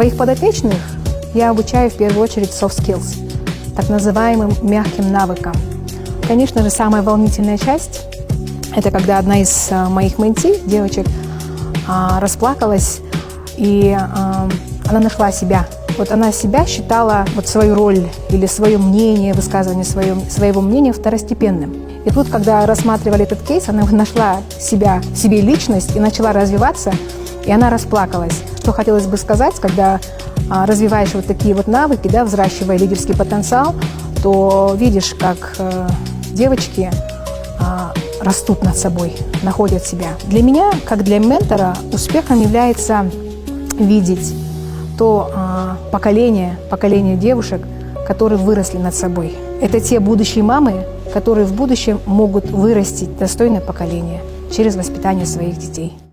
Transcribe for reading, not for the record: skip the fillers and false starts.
Своих подопечных я обучаю в первую очередь soft skills, так называемым мягким навыкам. Конечно же, самая волнительная часть – это когда одна из моих менти, девочек, расплакалась, и она нашла себя. Вот она себя считала, вот свою роль или свое мнение, высказывание своего мнения второстепенным. И тут, когда рассматривали этот кейс, она нашла себя, в себе личность и начала развиваться, и она расплакалась. Что хотелось бы сказать, когда развиваешь вот такие вот навыки, да, взращивая лидерский потенциал, то видишь, как девочки растут над собой, находят себя. Для меня, как для ментора, успехом является видеть то поколение девушек, которые выросли над собой. Это те будущие мамы, которые в будущем могут вырастить достойное поколение через воспитание своих детей.